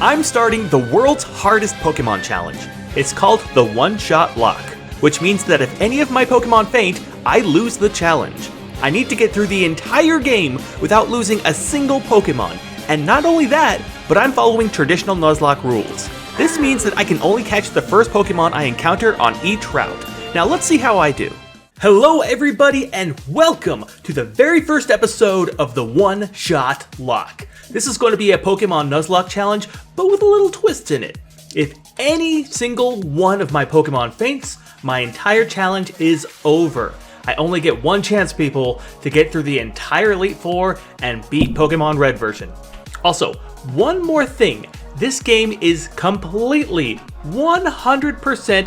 I'm starting the world's hardest Pokemon challenge. It's called the One-Shot Lock, which means that if any of my Pokemon faint, I lose the challenge. I need to get through the entire game without losing a single Pokemon. And not only that, but I'm following traditional Nuzlocke rules. This means that I can only catch the first Pokemon I encounter on each route. Now let's see how I do. Hello everybody and welcome to the very first episode of the One-Shot Lock. This is going to be a Pokemon Nuzlocke challenge, but with a little twist in it. If any single one of my Pokemon faints, my entire challenge is over. I only get one chance, people, to get through the entire Elite Four and beat Pokemon Red version. Also, one more thing. This game is completely 100%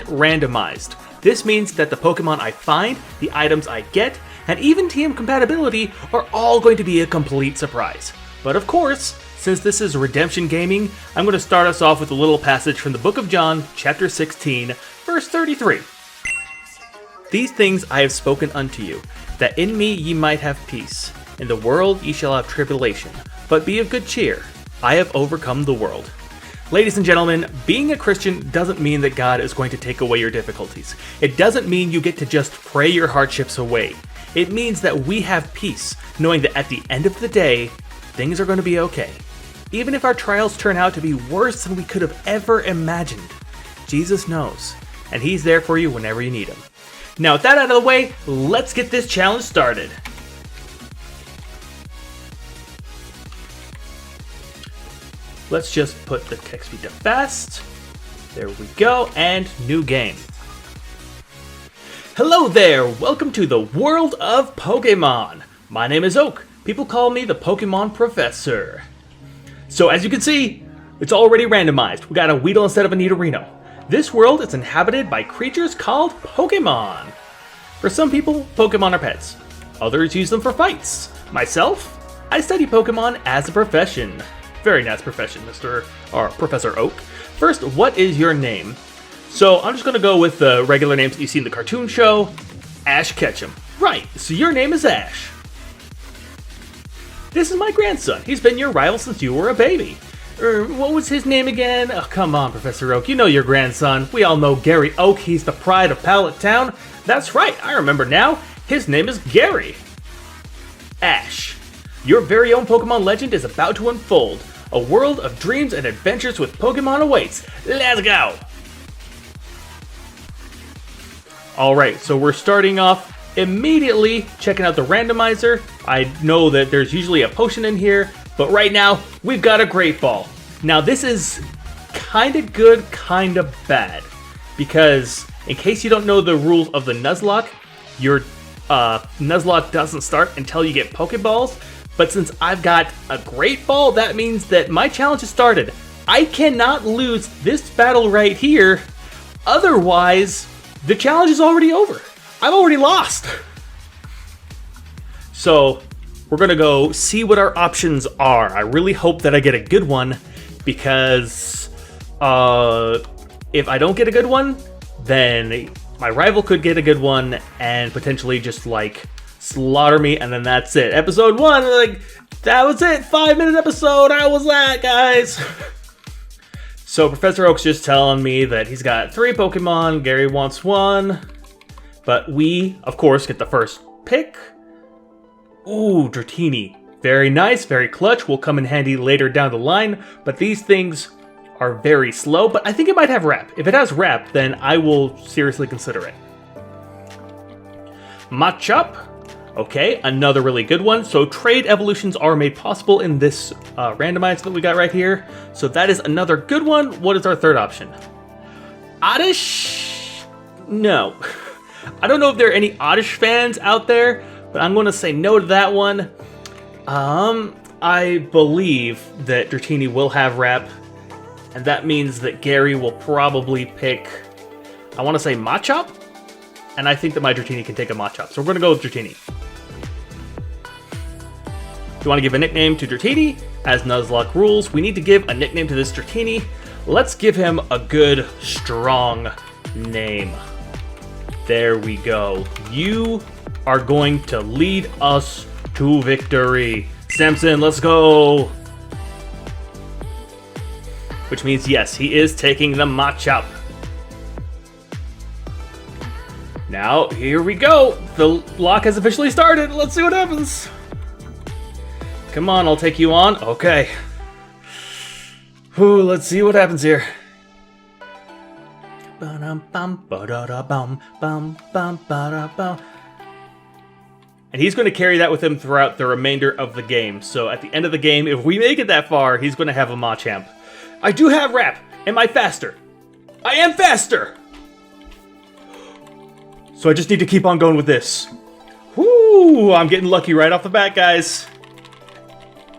randomized. This means that the Pokemon I find, the items I get, and even team compatibility are all going to be a complete surprise. But of course, since this is redemption gaming, I'm going to start us off with a little passage from the book of John, chapter 16, verse 33. These things I have spoken unto you, that in me ye might have peace. In the world ye shall have tribulation, but be of good cheer. I have overcome the world. Ladies and gentlemen, being a Christian doesn't mean that God is going to take away your difficulties. It doesn't mean you get to just pray your hardships away. It means that we have peace, knowing that at the end of the day, things are going to be okay. Even if our trials turn out to be worse than we could have ever imagined, Jesus knows, and He's there for you whenever you need Him. Now with that out of the way, let's get this challenge started. Let's just put the text speed to fast. There we go, and new game. Hello there, welcome to the world of Pokemon. My name is Oak. People call me the Pokemon Professor. So as you can see, it's already randomized. We got a Weedle instead of a Nidorino. This world is inhabited by creatures called Pokemon. For some people, Pokemon are pets. Others use them for fights. Myself, I study Pokemon as a profession. Very nice profession, Professor Oak. First, what is your name? So I'm just gonna go with the regular names that you see in the cartoon show. Ash Ketchum. Right, so your name is Ash. This is my grandson. He's been your rival since you were a baby. What was his name again? Oh, come on, Professor Oak. You know your grandson. We all know Gary Oak. He's the pride of Pallet Town. That's right. I remember now. His name is Gary. Ash. Your very own Pokemon legend is about to unfold. A world of dreams and adventures with Pokemon awaits. Let's go. All right, so we're starting off immediately checking out the randomizer. I know that there's usually a potion in here, but right now we've got a Great Ball. Now this is kind of good, kind of bad, because in case you don't know the rules of the Nuzlocke, your Nuzlocke doesn't start until you get Pokeballs. But since I've got a Great Ball, that means that my challenge has started. I cannot lose this battle right here, otherwise the challenge is already over. I've already lost. So we're gonna go see what our options are. I really hope that I get a good one, because if I don't get a good one, then my rival could get a good one and potentially just like slaughter me, and then that's it. Episode 1, like, that was it. 5-minute episode. How was that, guys? So Professor Oak's just telling me that he's got 3 Pokemon. Gary wants 1. But we, of course, get the first pick. Ooh, Dratini. Very nice, very clutch. Will come in handy later down the line. But these things are very slow. But I think it might have Rep. If it has Rep, then I will seriously consider it. Machop. Okay, another really good one. So trade evolutions are made possible in this randomizer that we got right here. So that is another good one. What is our third option? Oddish? No. I don't know if there are any Oddish fans out there, but I'm going to say no to that one. I believe that Dratini will have Rep, and that means that Gary will probably pick, I want to say Machop, and I think that my Dratini can take a Machop, so we're going to go with Dratini. If you want to give a nickname to Dratini, as Nuzlocke rules, we need to give a nickname to this Dratini. Let's give him a good, strong name. There we go. You are going to lead us to victory. Samson, let's go. which means yes, he is taking the Machop. Now, here we go. The lock has officially started. Let's see what happens. Come on, I'll take you on. Okay. Whew, let's see what happens here. And he's going to carry that with him throughout the remainder of the game. So at the end of the game, if we make it that far, he's going to have a Machamp. I do have Wrap. Am I faster? I am faster! So I just need to keep on going with this. Whoo! I'm getting lucky right off the bat, guys.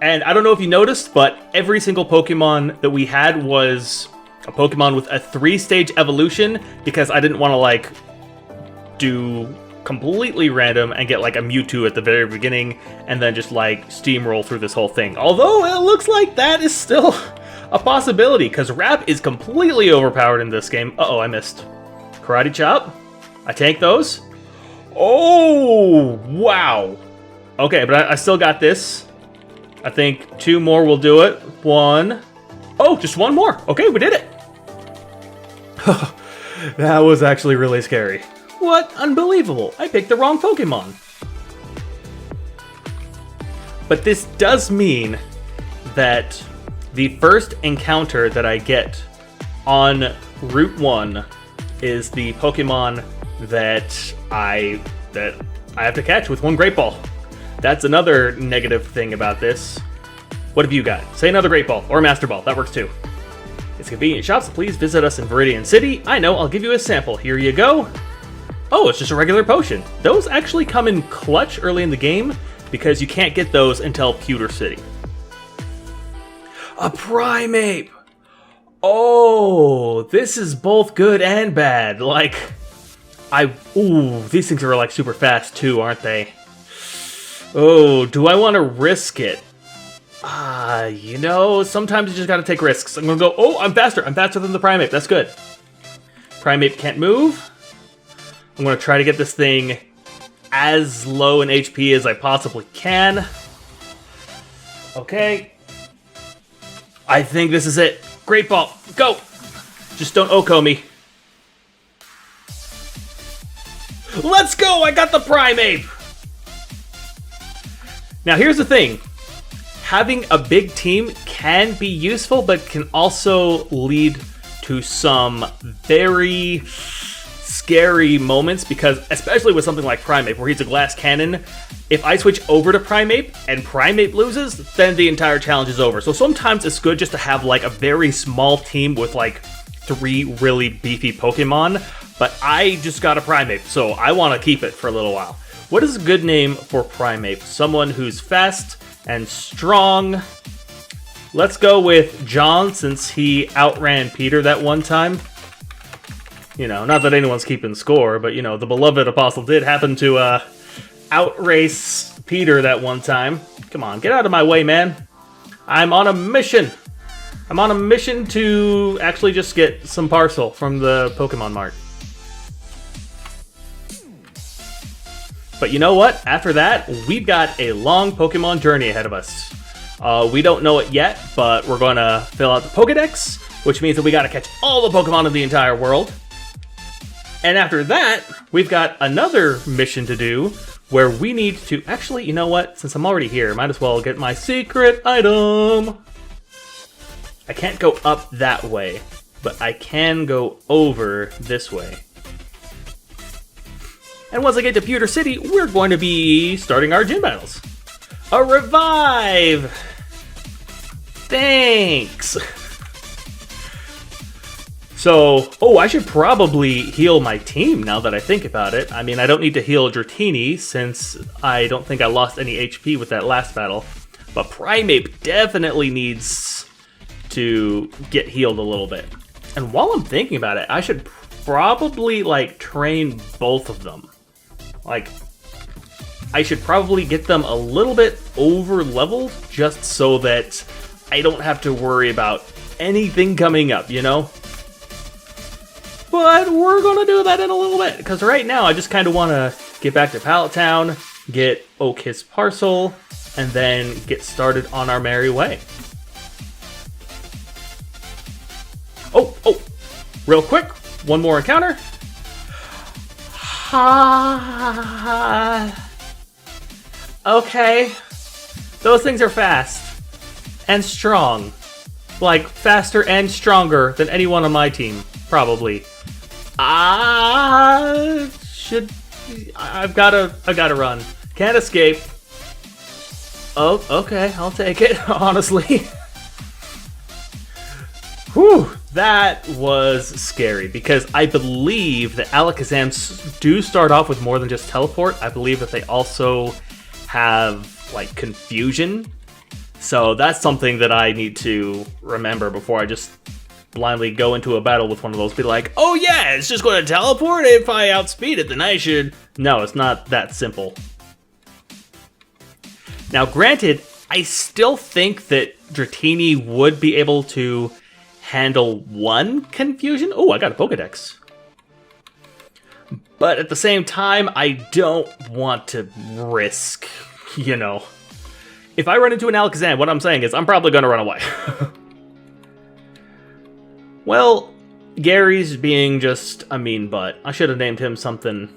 And I don't know if you noticed, but every single Pokemon that we had was a Pokemon with a 3-stage evolution, because I didn't want to, like, do completely random and get, like, a Mewtwo at the very beginning and then just, like, steamroll through this whole thing. Although it looks like that is still a possibility, because Wrap is completely overpowered in this game. Uh-oh, I missed. Karate Chop. I tank those. Oh, wow. Okay, but I still got this. I think 2 more will do it. 1. Oh, just 1 more. Okay, we did it. That was actually really scary. What? Unbelievable. I picked the wrong Pokemon. But this does mean that the first encounter that I get on Route 1 is the Pokemon that I have to catch with 1 Great Ball. That's another negative thing about this. What have you got? Say another Great Ball or Master Ball. That works too. It's convenient shops. Please visit us in Viridian City. I know. I'll give you a sample. Here you go. Oh, it's just a regular potion. Those actually come in clutch early in the game because you can't get those until Pewter City. A Primeape. Oh, this is both good and bad. Like, ooh, these things are like super fast too, aren't they? Oh, do I want to risk it? You know, sometimes you just gotta take risks. I'm gonna go, oh, I'm faster. I'm faster than the Primeape. That's good. Primeape can't move. I'm gonna try to get this thing as low in HP as I possibly can. Okay. I think this is it. Great Ball, go! Just don't Oko me. Let's go! I got the Primeape! Now here's the thing. Having a big team can be useful, but can also lead to some very scary moments, because especially with something like Primeape, where he's a glass cannon, if I switch over to Primeape and Primeape loses, then the entire challenge is over. So sometimes it's good just to have like a very small team with like 3 really beefy Pokemon, but I just got a Primeape, so I want to keep it for a little while. What is a good name for Primeape? Someone who's fast and strong. Let's go with John, since he outran Peter that one time. You know, not that anyone's keeping score, but you know, the beloved apostle did happen to outrace Peter that one time. Come on, get out of my way, man. I'm on a mission. I'm on a mission to actually just get some parcel from the Pokemon Mart. But you know what? After that, we've got a long Pokemon journey ahead of us. We don't know it yet, but we're going to fill out the Pokedex, which means that we got to catch all the Pokemon in the entire world. And after that, we've got another mission to do where we need to... Actually, you know what? Since I'm already here, might as well get my secret item. I can't go up that way, but I can go over this way. And once I get to Pewter City, we're going to be starting our gym battles. A revive! Thanks! So, oh, I should probably heal my team now that I think about it. I mean, I don't need to heal Dratini since I don't think I lost any HP with that last battle. But Primeape definitely needs to get healed a little bit. And while I'm thinking about it, I should probably, like, train both of them. Like, I should probably get them a little bit over-leveled just so that I don't have to worry about anything coming up, you know? But we're going to do that in a little bit, because right now I just kind of want to get back to Pallet Town, get Oak his parcel, and then get started on our merry way. Oh, real quick, one more encounter. Okay. Those things are fast and strong. Like, faster and stronger than anyone on my team, probably. I've gotta run. Can't escape. Oh, okay, I'll take it, honestly. Whew, that was scary, because I believe that Alakazams do start off with more than just teleport. I believe that they also have, like, confusion. So that's something that I need to remember before I just blindly go into a battle with one of those. Be like, oh yeah, it's just going to teleport. If I outspeed it, then I should... No, it's not that simple. Now, granted, I still think that Dratini would be able to handle one confusion. Oh, I got a Pokedex. But at the same time, I don't want to risk, you know... If I run into an Alakazam, what I'm saying is I'm probably going to run away. Well, Gary's being just a mean butt. I should have named him something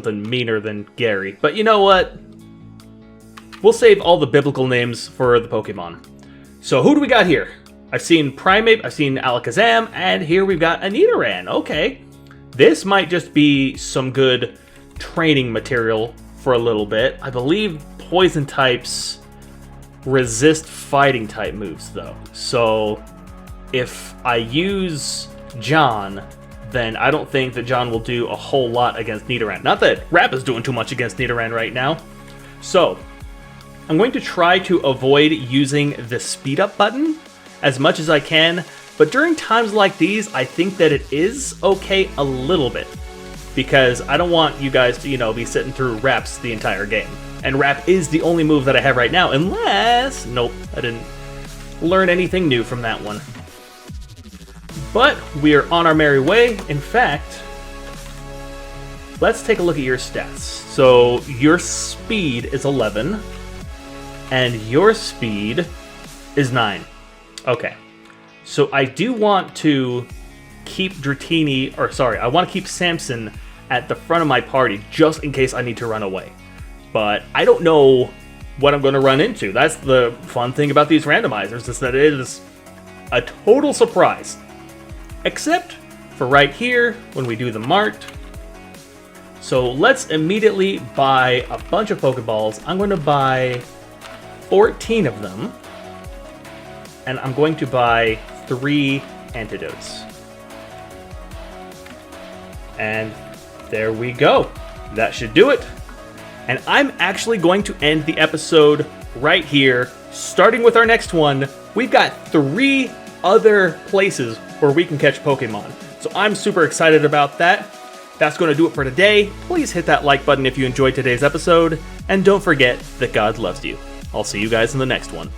meaner than Gary. But you know what? We'll save all the biblical names for the Pokemon. So who do we got here? I've seen Primeape, I've seen Alakazam, and here we've got a Nidoran. Okay. This might just be some good training material for a little bit. I believe poison types resist fighting type moves though. So if I use John, then I don't think that John will do a whole lot against Nidoran. Not that Rap is doing too much against Nidoran right now. So I'm going to try to avoid using the speed up button as much as I can, but during times like these, I think that it is okay a little bit, because I don't want you guys to, you know, be sitting through Raps the entire game. And Rap is the only move that I have right now, unless... Nope, I didn't learn anything new from that one. But we are on our merry way. In fact, let's take a look at your stats. So your speed is 11, and your speed is 9. Okay, so I do want to keep Dratini, or sorry, I want to keep Samson at the front of my party just in case I need to run away. But I don't know what I'm going to run into. That's the fun thing about these randomizers, is that it is a total surprise. Except for right here, when we do the mart. So let's immediately buy a bunch of Pokeballs. I'm going to buy 14 of them. And I'm going to buy 3 antidotes. And there we go. That should do it. And I'm actually going to end the episode right here, starting with our next one. We've got 3 other places where we can catch Pokemon. So I'm super excited about that. That's going to do it for today. Please hit that like button if you enjoyed today's episode. And don't forget that God loves you. I'll see you guys in the next one.